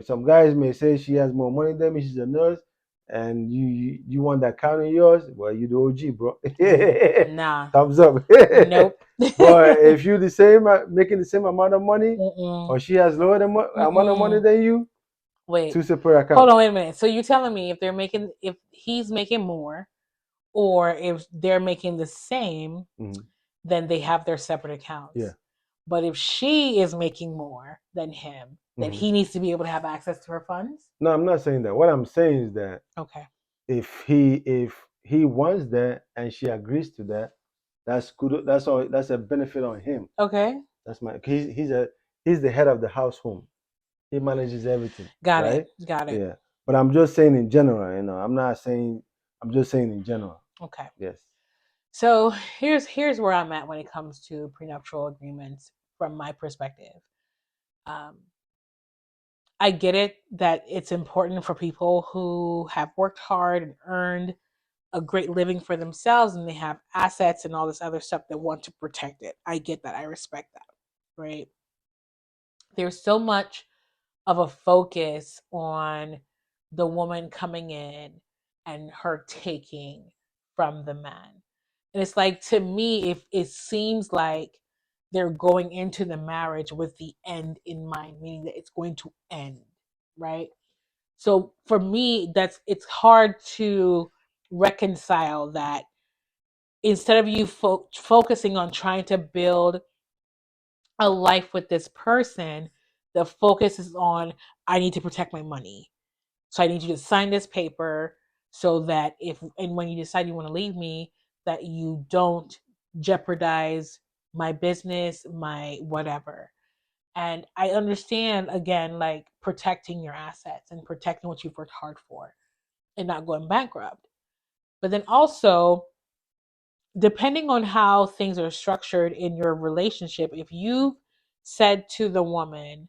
some guys may say she has more money than me. She's a nurse, and you want that count of yours? Well, you the OG, bro. Nah. Thumbs up. Nope. But if you the same making the same amount of money, Mm-mm. or she has lower amount of money Mm-mm. than you, Wait. two separate Hold accounts. on, wait a minute. So you're telling me if he's making more or if they're making the same, Mhm. then they have their separate accounts. Yeah. But if she is making more than him, then Mhm. he needs to be able to have access to her funds. No, I'm not saying that. What I'm saying is that Okay. if he wants that and she agrees to that, that's good. That's all. That's a benefit on him. Okay. That's my. He's the head of the household. He manages everything, Got it. right? Got it. Yeah. But I'm just saying in general. I'm not saying. I'm just saying in general. Okay. Yes. So here's where I'm at when it comes to prenuptial agreements from my perspective. Um, I get it that it's important for people who have worked hard and earned a great living for themselves and they have assets and all this other stuff that want to protect it. I get that. I respect that. Right. There's so much of a focus on the woman coming in and her taking from the man. And it's like, to me, if it seems like they're going into the marriage with the end in mind, meaning that it's going to end, right? So for me, it's hard to reconcile that. Instead of you focusing on trying to build a life with this person, the focus is on, I need to protect my money. So I need you to sign this paper so that if and when you decide you want to leave me, that you don't jeopardize my business, my whatever. And I understand, again, like protecting your assets and protecting what you've worked hard for and not going bankrupt. But then also, depending on how things are structured in your relationship, if you said to the woman,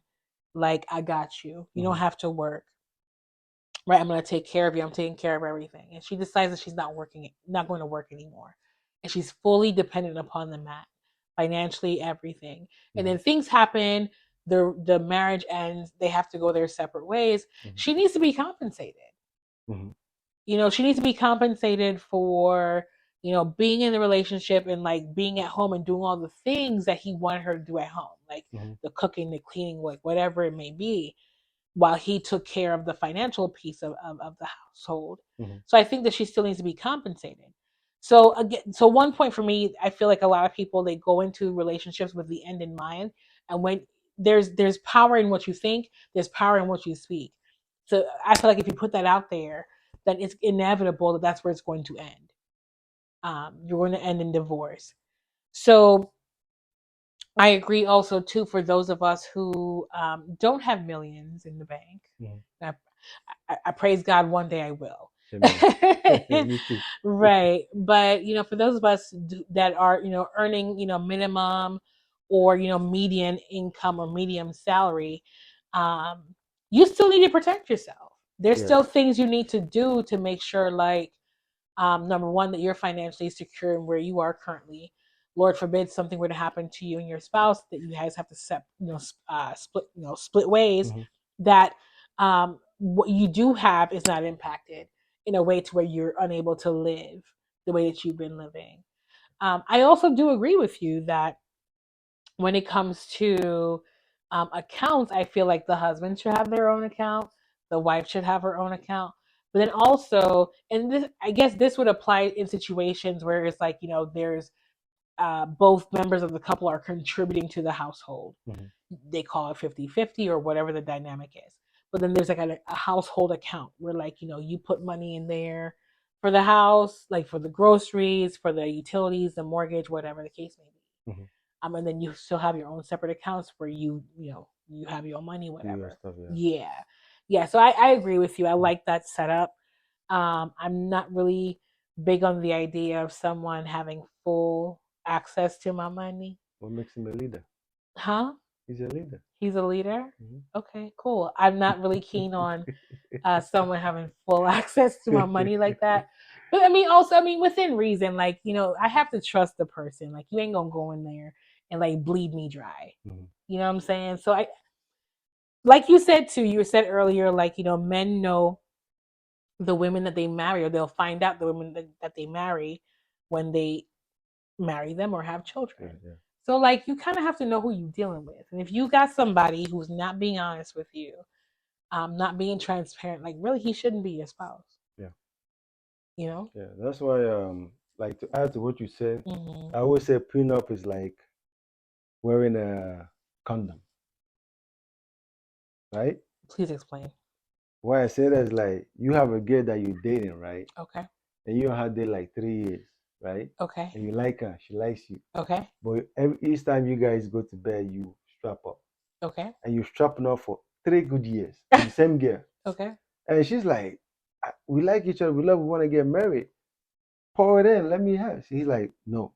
like, I got you, you don't Mhm. have to work, right? I'm going to take care of you. I'm taking care of everything. And she decides that she's not going to work anymore. And she's fully dependent upon the man, financially, everything. And Mhm. then things happen, the marriage ends, they have to go their separate ways. Mhm. She needs to be compensated. Mhm. She needs to be compensated for, being in the relationship and like being at home and doing all the things that he wanted her to do at home, like Mhm. the cooking, the cleaning, like whatever it may be, while he took care of the financial piece of the household. Mhm. So I think that she still needs to be compensated. So again, so one point for me, I feel like a lot of people, they go into relationships with the end in mind, and when there's power in what you think, there's power in what you speak. So I feel like if you put that out there, then it's inevitable that that's where it's going to end. You're going to end in divorce. So I agree also too, for those of us who don't have millions in the bank. Mhm. I, I praise God, one day I will. Amen. Me too. Right. But, for those of us that are, earning, minimum or, median income or medium salary, um, you still need to protect yourself. There's Yes. still things you need to do to make sure, like, number one, that you're financially secure in where you are currently. Lord forbid something were to happen to you and your spouse, that you guys have to split ways. Mhm. That what you do have is not impacted in a way to where you're unable to live the way that you've been living. I also do agree with you that when it comes to accounts, I feel like the husband should have their own account, the wife should have her own account. But then also, and this, I guess this would apply in situations where it's like, there's both members of the couple are contributing to the household. Mhm. They call it 50-50 or whatever the dynamic is. But then there's like a household account where, like, you put money in there for the house, like for the groceries, for the utilities, the mortgage, whatever the case may be. Mhm. And then you still have your own separate accounts where you have your own money, Do your whatever. stuff. Yeah. Yeah. Yeah. So I agree with you. I Mhm. like that setup. I'm not really big on the idea of someone having full access to my money. What makes him a leader? Huh? He's a leader. He's a leader? Mhm. Okay, cool. I'm not really keen on someone having full access to my money like that. But I mean, also, within reason, like, I have to trust the person. Like, you ain't gonna go in there and like bleed me dry. Mhm. You know what I'm saying? So like you said too, you said earlier, like, men know the women that they marry, or they'll find out the women that they marry when they marry them or have children. Yeah. So, like, you kind of have to know who you're dealing with. And if you got somebody who's not being honest with you, not being transparent, like, really, he shouldn't be your spouse. Yeah. Yeah. That's why like, to add to what you said, Mm-hmm. I always say prenup is like wearing a condom, right? Please explain. Why I say that is like you have a girl that you're dating, right? Okay. And you had dated like 3 years, right? Okay. And you like her, she likes you. Okay. But each time you guys go to bed, you strap up. Okay. And you're strapping up for 3 good years with the same girl. Okay. And she's like, we like each other, we love, we want to get married. Pour it in, let me have. He's like, no,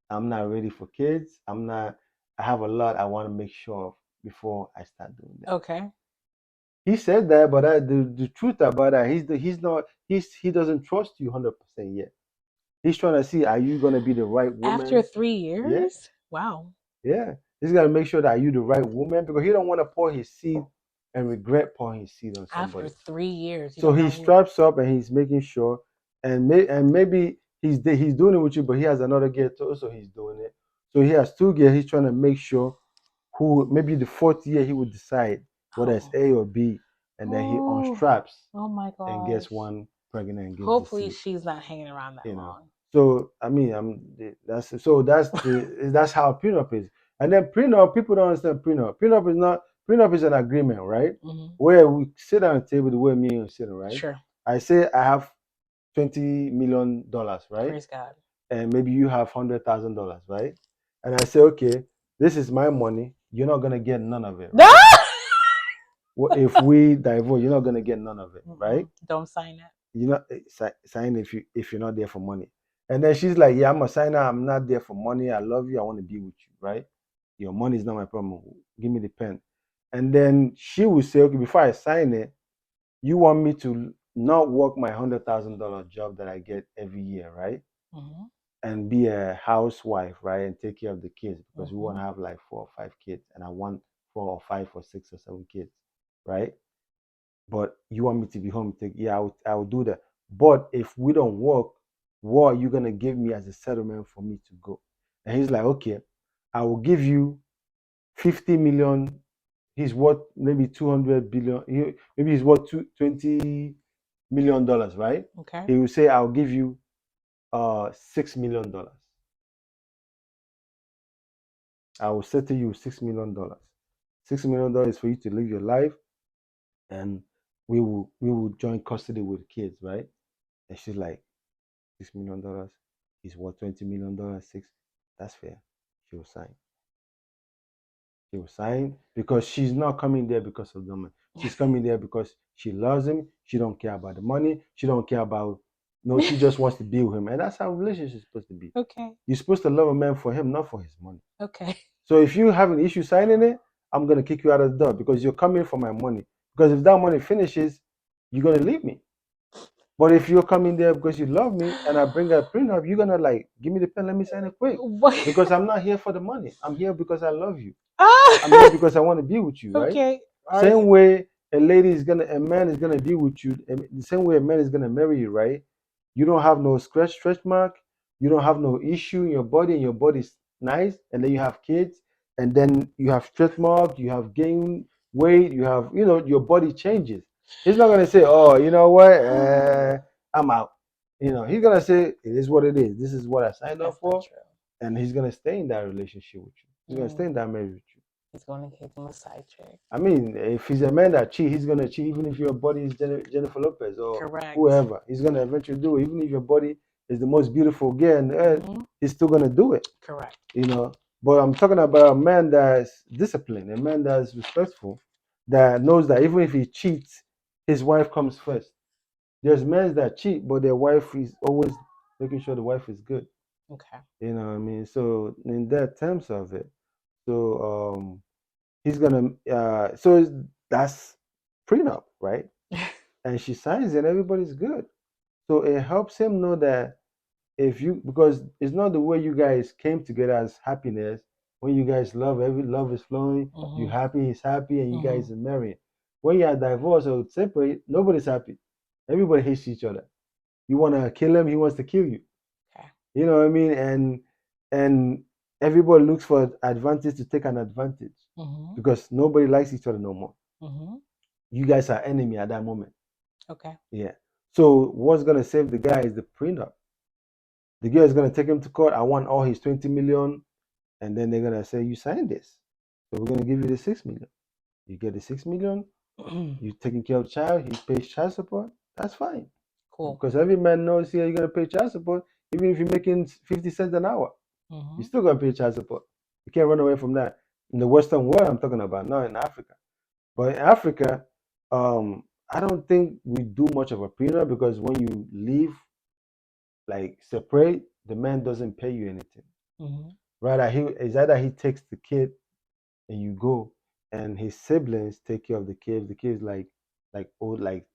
I'm not ready for kids. I have a lot I want to make sure of before I start doing that. Okay. He said that, but the truth about that, he doesn't trust you 100% yet. He's trying to see, are you gonna be the right After woman? 3 years? Yeah, Wow. yeah. He's gotta make sure that are you the right woman, because he don't want to pour his seed and regret pouring his seed on After somebody. 3 years, you So don't he know who. straps up and he's making sure, and maybe he's doing it with you, but he has another girl too, so he's doing it. So he has two girls. He's trying to make sure who, maybe the fourth year he would decide whether it's Oh. A or B, and then he Oh. unstraps Oh my and gosh. gets one pregnant and gives the Hopefully, seed. she's not hanging around that You know. long. So I mean, that's how prenup is. And then prenup, people don't understand prenup. Prenup is an agreement, right? Mm-hmm. Where we sit on a table the way me and you sitting, right? Sure. I say I have $20 million, right? Praise God. And maybe you have $100,000, right? And I say, okay, this is my money. You're not gonna get none of it, right? If we divorce, you're not gonna get none of it, right? Don't sign it. You know, sign if you're not there for money. And then she's like, yeah, I'm a signer. I'm not there for money. I love you. I want to be with you, right? Your money is not my problem. Give me the pen. And then she will say, okay, before I sign it, you want me to not work my $100,000 job that I get every year, right? Mm-hmm. And be a housewife, right? And take care of the kids, because we Mm-hmm. want to have like 4 or 5 kids, and I want 4 or 5 or 6 or 7 kids, right? But you want me to be home? I will do that. But if we don't work, what are you gonna give me as a settlement for me to go? And he's like, okay, I will give you 50 million. He's worth maybe 200 billion. Maybe he's worth $20 million, right? Okay. He will say, I'll give you $6 million. I will settle you $6 million. $6 million for you to live your life, and we will join custody with kids, right? And she's like, $6 million. He's worth $20 million. Six. That's fair. She will sign. She will sign because she's not coming there because of the money. She's coming there because she loves him. She don't care about the money. She don't care about. No, she just wants to be with him, and that's how relationship is supposed to be. Okay. You're supposed to love a man for him, not for his money. Okay. So if you have an issue signing it, I'm gonna kick you out of the door because you're coming for my money. Because if that money finishes, you're gonna leave me. But if you're coming there because you love me and I bring a prenup, you're gonna like give me the pen, let me sign it quick. What? Because I'm not here for the money. I'm here because I love you. Ah! I'm here because I want to be with you, right? Okay. Same way a man is gonna be with you, the same way a man is gonna marry you, right? You don't have no stretch mark, you don't have no issue in your body, and your body's nice, and then you have kids, and then you have stretch mark, you have gained weight, you have, your body changes. He's not gonna say, oh, you know what, I'm out. He's gonna say, it is what it is. This is what I signed up That's not for, true. and he's gonna stay in that relationship with you. He's gonna stay in that marriage with you. He's going to give him a side chick. I mean, if he's a man that cheat, he's gonna cheat even if your body is Jennifer Lopez or Correct. whoever. He's gonna eventually do it. Even if your body is the most beautiful girl on earth, he's still gonna do it. Correct. But I'm talking about a man that's disciplined, a man that's respectful, that knows that even if he cheats, his wife comes first. There's men that cheat, but their wife is always making sure the wife is good. Okay. You know what I mean? So in that terms of it, so he's gonna that's prenup, right? And she signs it, everybody's good. So it helps him know that because it's not the way you guys came together as happiness, When you guys love, every love is flowing. You happy, he's happy, and you guys are married. When you are divorced or separate, nobody's happy. Everybody hates each other. You want to kill him, he wants to kill you. Okay. You know what I mean? And everybody looks for advantage to take an advantage because nobody likes each other no more. You guys are enemy at that moment. Okay. Yeah. So what's gonna save the guy is the prenup. The girl is gonna take him to court. I want all his 20 million, and then they're gonna say you signed this, so we're gonna give you the 6 million. You get the 6 million. You're taking care of the child. He pays child support. That's fine. Cool. Because every man knows here you're gonna pay child support, even if you're making 50 cents an hour. You're still gonna pay child support. You can't run away from that. In the Western world, I'm talking about, not in Africa. But in Africa, I don't think we do much of a prenup because when you leave, like separate, the man doesn't pay you anything. Rather, it's either he takes the kid and you go, and his siblings take care of the kids. The kids like old, like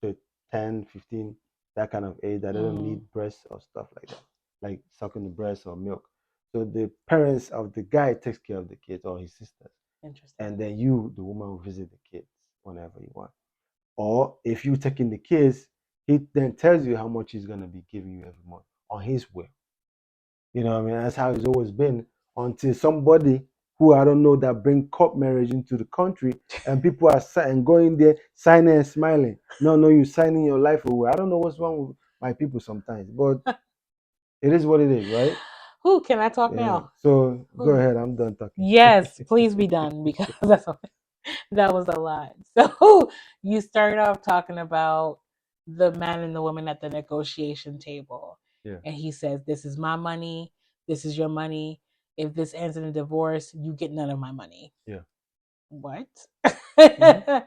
to 10, 15, that kind of age that they don't need breasts or stuff like that, like sucking the breast or milk. So the parents of the guy takes care of the kids or his sisters. Interesting. And then you, the woman, will visit the kids whenever you want. Or if you taking the kids, he then tells you how much he's gonna be giving you every month on his will. You know what I mean? That's how it's always been until somebody who I don't know that bring court marriage into the country and people are going there signing and smiling. No, no, you signing your life away. I don't know what's wrong with my people sometimes, but it is what it is, right? Who can I talk Yeah. now? So go ahead. I'm done talking. Yes, please be done because that was a lot. So you started off talking about the man and the woman at the negotiation table. Yeah. And he says, "This is my money. This is your money. If this ends in a divorce, you get none of my money." Yeah. What? It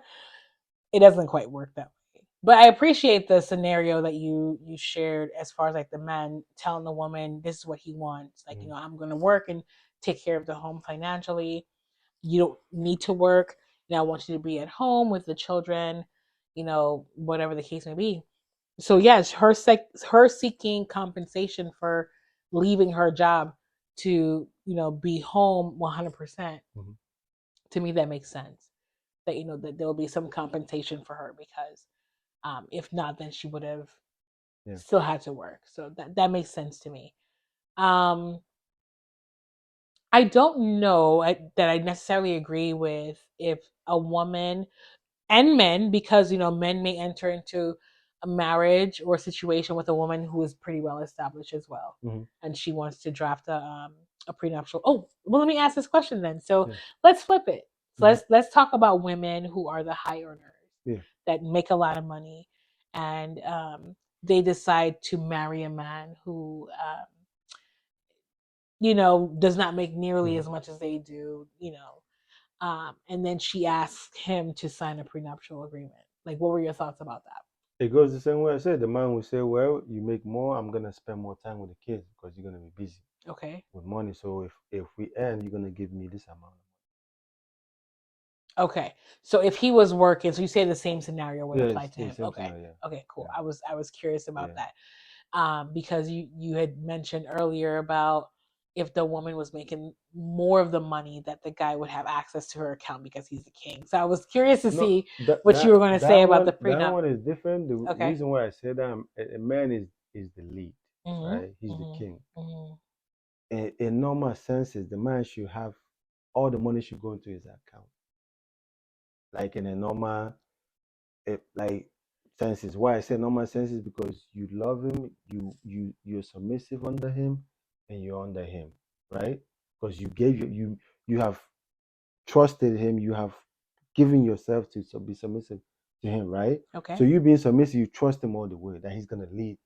doesn't quite work that way. But I appreciate the scenario that you shared as far as like the man telling the woman this is what he wants. Like, I'm gonna work and take care of the home financially. You don't need to work. I want you to be at home with the children, whatever the case may be. So yes, her seeking compensation for leaving her job to, be home 100%. To me, that makes sense. That that there will be some compensation for her because if not, then she would have still had to work. So that makes sense to me. I don't know that I necessarily agree with if a woman and men, because men may enter into a marriage or a situation with a woman who is pretty well established as well, and she wants to draft a prenuptial. Oh, well, let me ask this question then. So let's flip it. So let's talk about women who are the high earners that make a lot of money, and they decide to marry a man who does not make nearly as much as they do, and then she asks him to sign a prenuptial agreement. Like, what were your thoughts about that? It goes the same way I said. The man will say, "Well, you make more. I'm gonna spend more time with the kids because you're gonna be busy Okay. with money. So if we end, you're gonna give me this amount." Okay. So if he was working, so you say the same scenario would apply to him. Same Okay. scenario. Okay, cool. Yeah. I was curious about Yeah. that. Because you had mentioned earlier about if the woman was making more of the money that the guy would have access to her account because he's the king. So I was curious to No, see that what you were going to say about the that prenup. one is different. The Okay. reason why I said that a man is the lead, right? He's the Mm-hmm. king. Mm-hmm. In normal senses, the man should have all the money should go into his account. Like in a normal, like senses. Why I say normal senses because you love him, you're submissive under him, and you're under him, right? Because you have trusted him, you have given yourself to be submissive to him, right? Okay. So you being submissive, you trust him all the way that he's gonna lead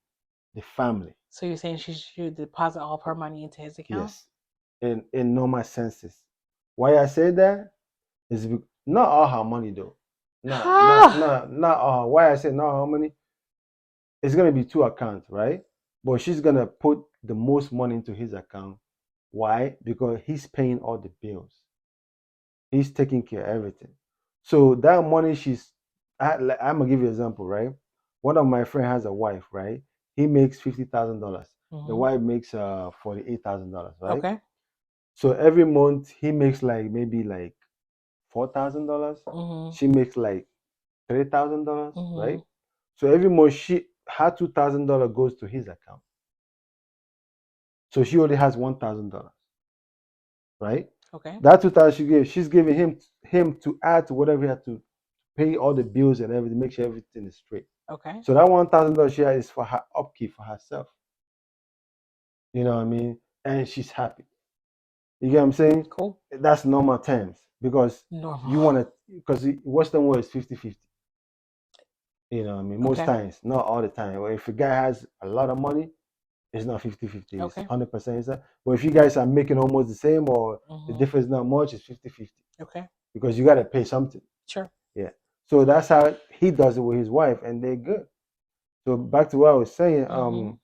the family. So you're saying she should deposit all of her money into his account? Yes, in normal senses. Why I say that is not all her money though. Not all. Why I say not all money? It's gonna be two accounts, right? But she's gonna put the most money into his account. Why? Because he's paying all the bills. He's taking care of everything. So that money I'm gonna give you an example, right? One of my friend has a wife, right? He makes $50,000. The wife makes $48,000, right? Okay. So every month he makes like maybe like $4,000. Mhm. She makes like $3,000, right? Mhm. So every month her $2,000 goes to his account. So she only has $1,000, right? Okay. That 2,000 she's giving him to add to whatever he had to pay all the bills and everything, make sure everything is straight. Okay. So that $1,000 she has is for her upkeep for herself. You know what I mean? And she's happy. You get what I'm saying? Cool. That's normal terms because Normal. you want to, because the Western world is 50-50. You know what I mean? Most Okay. times, not all the time. Or if a guy has a lot of money, it's not 50-50. It's Okay. 100%. But if you guys are making almost the same or the Mhm. difference not much, it's 50-50 Okay. because you got to pay something. Sure. Yeah. So that's how he does it with his wife, and they're good. So back to what I was saying. Mhm.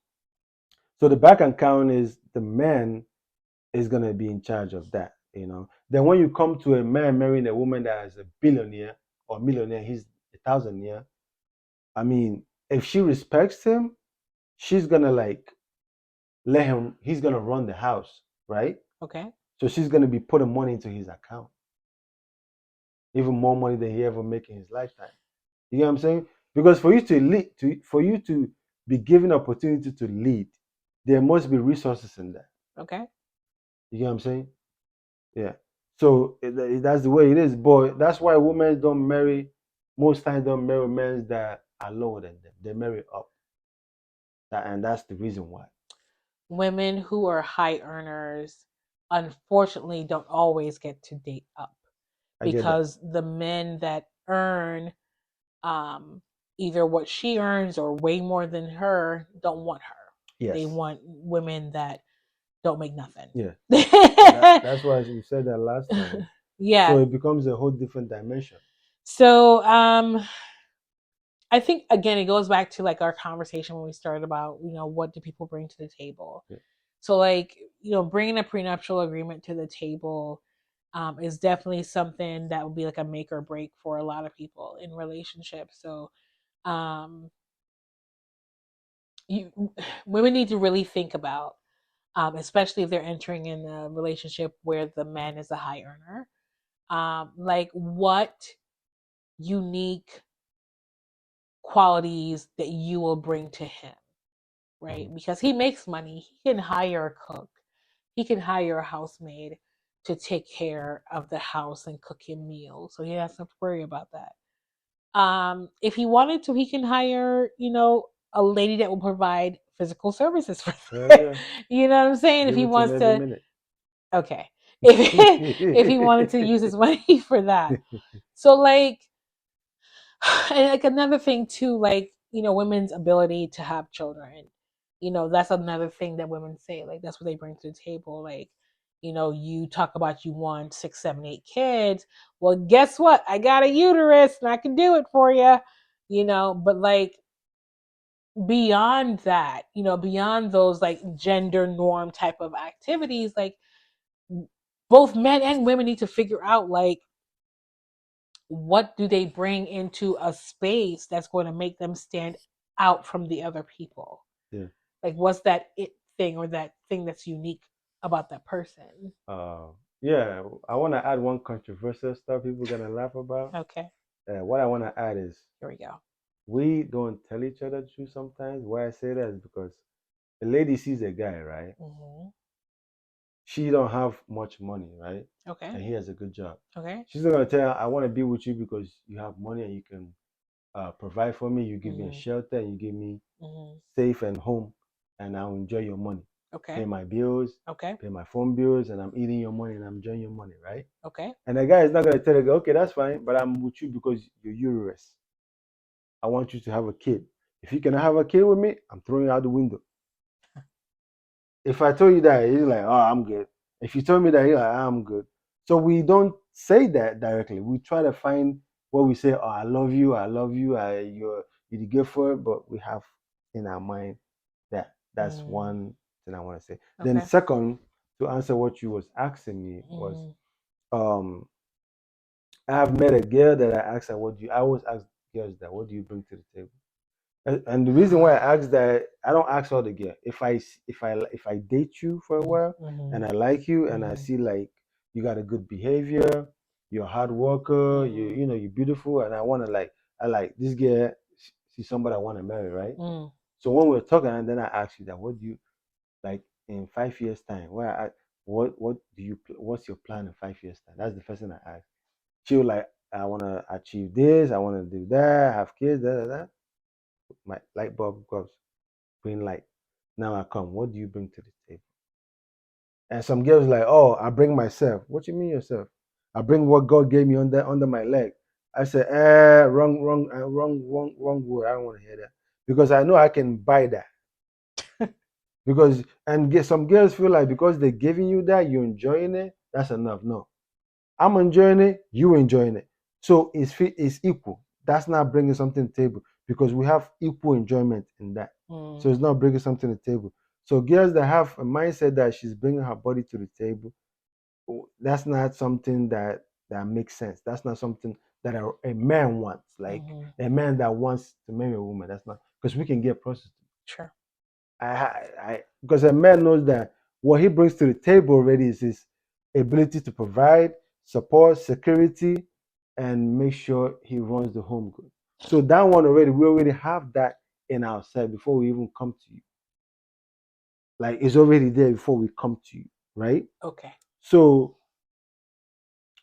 So the bank account is the man is gonna be in charge of that. Then when you come to a man marrying a woman that is a billionaire or millionaire, he's a thousandaire. I mean, if she respects him, she's gonna like let him. He's gonna run the house, right? Okay. So she's gonna be putting money into his account, even more money than he ever make in his lifetime. You get what I'm saying? Because for you to lead, for you to be given opportunity to lead, there must be resources in that. Okay. You get what I'm saying? Yeah. So that's the way it is. But that's why women don't marry, most times don't marry men that are lower than them. They marry up. And that's the reason why. Women who are high earners unfortunately don't always get to date up I get that. because the men that earn um, either what she earns or way more than her don't want her. They Yes. want women that don't make nothing. Yeah. And that's why we said that last time. So Yeah. it becomes a whole different dimension. So I think again it goes back to like our conversation when we started about, what do people bring to the table. Yeah. So like, bringing a prenuptial agreement to the table is definitely something that would be like a make or break for a lot of people in relationships. So um you women need to really think about, especially if they're entering in a relationship where the man is a high earner, like what unique qualities that you will bring to him, right? Mhm. Because he makes money, he can hire a cook, he can hire a housemaid to take care of the house and cook him meals, so he doesn't have to worry about that. If he wanted to, he can hire, a lady that will provide physical services for Hell him. yeah. You know what I'm saying? If Give he it to him wants every to, minute. okay. If he wanted to use his money for that. So like, and like another thing too, like, women's ability to have children. That's another thing that women say. Like that's what they bring to the table. Like, you talk about you want 6, 7, 8 kids. Well, guess what? I got a uterus and I can do it for you. But like beyond that, beyond those like gender norm type of activities, like both men and women need to figure out like what do they bring into a space that's going to make them stand out from the other people? Yeah. Like, what's that it thing or that thing that's unique about that person? Uh, yeah. I want to add one controversial stuff people gonna laugh about. Okay, What I want to add is here we go. we don't tell each other the truth sometimes. Why I say that is because a lady sees a guy, right? Hmm. She don't have much money, right? Okay, And he has a good job. okay. She's not gonna tell her, I want to be with you because you have money and you can provide for me. You give me a Hmm. shelter and you give me Hmm. safe and home, and I'll enjoy your money. Pay Okay, my bills, okay, pay my phone bills, and I'm eating your money and I'm enjoying your money, right? okay. And the guy is not gonna tell her, okay, that's fine, but I'm with you because you're uterus. I want you to have a kid. If you cannot have a kid with me, I'm throwing you out the window. If I told you that, he's like, oh, I'm good. If you told me that, you're like, I'm good. So we don't say that directly. We try to find what we say, oh, I love you, you're the good for it, but we have in our mind that. That's Mm, one thing I want to say. Then okay. second, to answer what you was asking me was, Mm, um, I have met a girl that I asked her, what do you? I always ask girls that, what do you bring to the table? And the reason why I ask that, I don't ask all the girl. If I date you for a while and I like you and I see like you got a good behavior, you're a hard worker, you're beautiful, and I like this girl. She's somebody I want to marry, right? So when we're talking, and then I ask you that, what do you like in 5 years time? What do what's your plan in 5 years time? That's the first thing I ask. She'll like, I want to achieve this, I want to do that, have kids, da. My light bulb goes green light. Now I come. What do you bring to the table? And some girls like, oh, I bring myself. What you mean yourself? I bring what God gave me under my leg. I said, wrong word. I don't want to hear that because I know I can buy that. Because some girls feel like because they're giving you that, you're enjoying it. That's enough. No, I'm enjoying it. You enjoying it. So it's equal. That's not bringing something to the table because we have equal enjoyment in that. So it's not bringing something to the table. So girls that have a mindset that she's bringing her body to the table, that's not something that makes sense. That's not something that a man wants. Like a man that wants to marry a woman. That's not because we can get prostitutes. Sure. Because a man knows that what he brings to the table already is his ability to provide support, security, and make sure he runs the home good. So that one already, we already have that in ourselves before we even come to you. Like it's already there before we come to you, right? Okay. So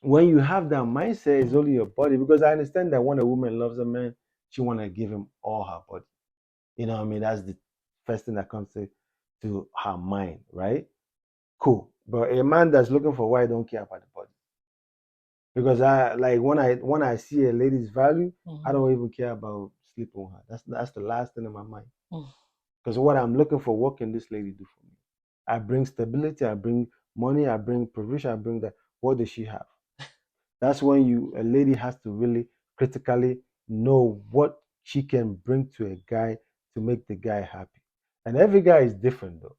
when you have that mindset, it's only your body. Because I understand that when a woman loves a man, she want to give him all her body. You know what I mean? That's the first thing that comes to her mind, right? Cool. But a man that's looking for why don't care about the body. Because I like when I see a lady's value, I don't even care about sleeping with her. That's the last thing in my mind. Because what I'm looking for, what can this lady do for me? I bring stability, I bring money, I bring provision, I bring that. What does she have? That's when a lady has to really critically know what she can bring to a guy to make the guy happy. And every guy is different though.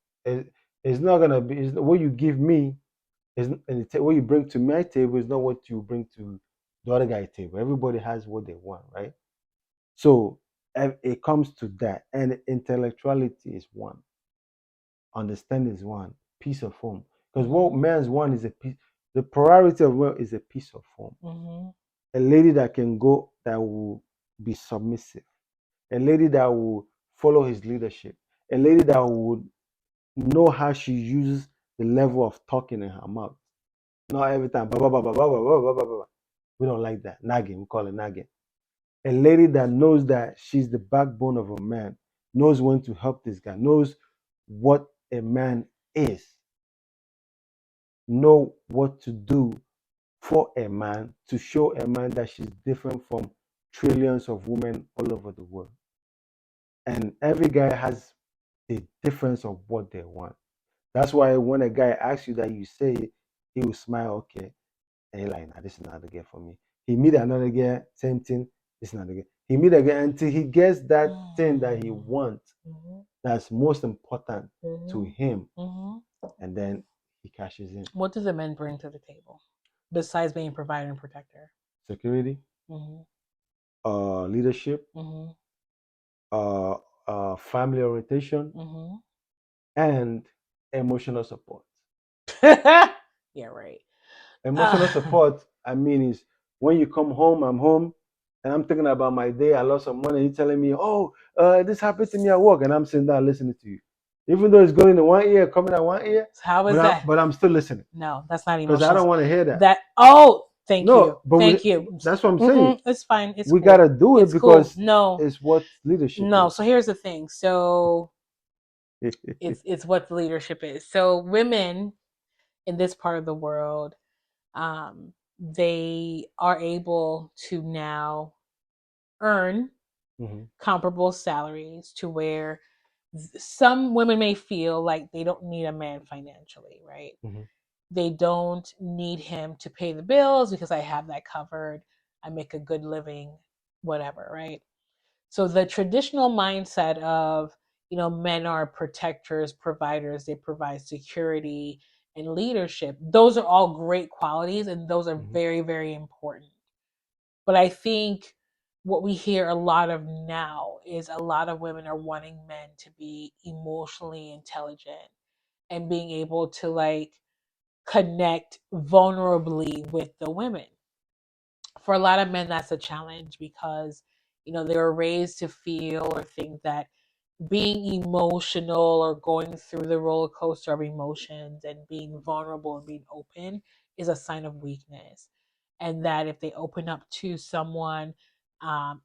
It's not gonna be what you give me is and what you bring to my table is not what you bring to the other guy's table. Everybody has what they want, right? So it comes to that, and intellectuality is one, understanding is one, piece of form. Because what man's one is a piece. The priority of wealth is a piece of form. A lady that can go that will be submissive, a lady that will follow his leadership, a lady that would know how she uses the level of talking in her mouth. Not every time. Blah, blah, blah, blah, blah, blah, blah, blah, blah. We don't like that. Nagging. We call it nagging. A lady that knows that she's the backbone of a man, knows when to help this guy, knows what a man is, know what to do for a man to show a man that she's different from trillions of women all over the world. And every guy has a difference of what they want. That's why when a guy asks you that, you say it, he will smile, okay. And you're like, nah, this is not the girl for me. He meet another girl, same thing, this is not the girl. He meet again until he gets that thing that he wants, that's most important to him. And then he cashes in. What do the men bring to the table besides being provider and protector? Security, leadership, family orientation, and emotional support. Yeah, right. Emotional support, I mean, is when you come home, I'm home, and I'm thinking about my day. I lost some money. You're telling me, oh, this happened to me at work, and I'm sitting down listening to you. Even though it's going in one ear, coming out one ear, How is that? But I'm still listening. No, that's not Because emotional. I don't want to hear that. Thank No, you. but Thank you. that's what I'm saying. It's fine. It's We cool. gotta do it It's because cool. No, it's what leadership no. is. So here's the thing. So it's what the leadership is. So women in this part of the world, they are able to now earn comparable salaries to where some women may feel like they don't need a man financially, right? They don't need him to pay the bills because I have that covered. I make a good living, whatever, right? So the traditional mindset of, men are protectors, providers, they provide security and leadership. Those are all great qualities and those are very, very important. But I think what we hear a lot of now is a lot of women are wanting men to be emotionally intelligent and being able to like connect vulnerably with the women. For a lot of men, that's a challenge because, they were raised to feel or think that being emotional or going through the roller coaster of emotions and being vulnerable and being open is a sign of weakness. And that if they open up to someone,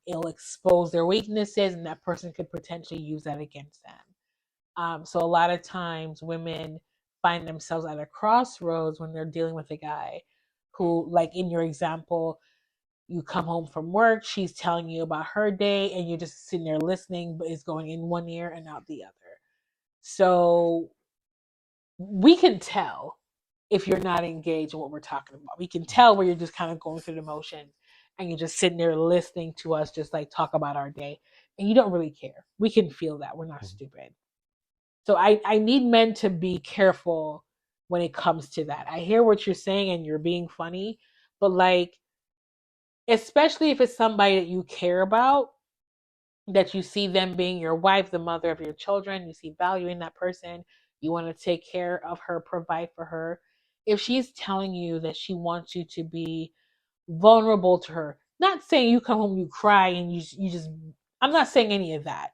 it'll expose their weaknesses and that person could potentially use that against them. So a lot of times women find themselves at a crossroads when they're dealing with a guy who, like in your example, you come home from work, she's telling you about her day, and you're just sitting there listening, but it's going in one ear and out the other. So we can tell if you're not engaged in what we're talking about. We can tell where you're just kind of going through the motions and you're just sitting there listening to us just like talk about our day and you don't really care. We can feel that. We're not stupid. So I need men to be careful when it comes to that. I hear what you're saying and you're being funny, but like, especially if it's somebody that you care about, that you see them being your wife, the mother of your children, you see value in that person, you want to take care of her, provide for her. If she's telling you that she wants you to be vulnerable to her, not saying you come home, you cry, and you just, I'm not saying any of that,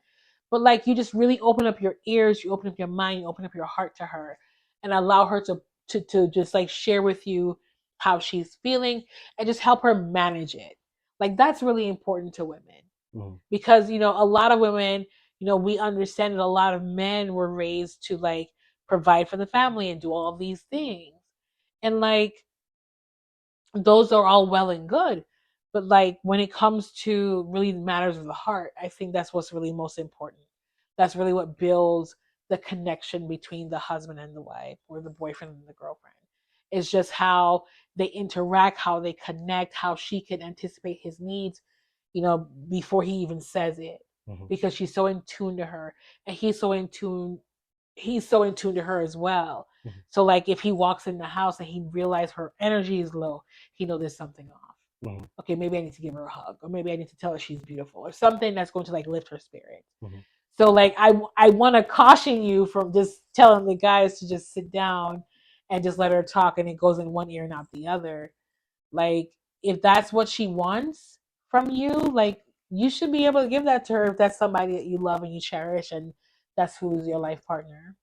but like you just really open up your ears, you open up your mind, you open up your heart to her, and allow her to just like share with you how she's feeling and just help her manage it. Like that's really important to women because a lot of women, we understand that a lot of men were raised to like provide for the family and do all of these things, and like those are all well and good, but like when it comes to really matters of the heart, I think that's what's really most important. That's really what builds the connection between the husband and the wife, or the boyfriend and the girlfriend. It's just how they interact, how they connect, how she can anticipate his needs, before he even says it, because she's so in tune to her, and he's so in tune to her as well. So like if he walks in the house and he realizes her energy is low, he knows there's something off. Okay, maybe I need to give her a hug, or maybe I need to tell her she's beautiful, or something that's going to like lift her spirit. So like I want to caution you from just telling the guys to just sit down and just let her talk and it goes in one ear and out the other. Like if that's what she wants from you, like you should be able to give that to her if that's somebody that you love and you cherish and that's who's your life partner.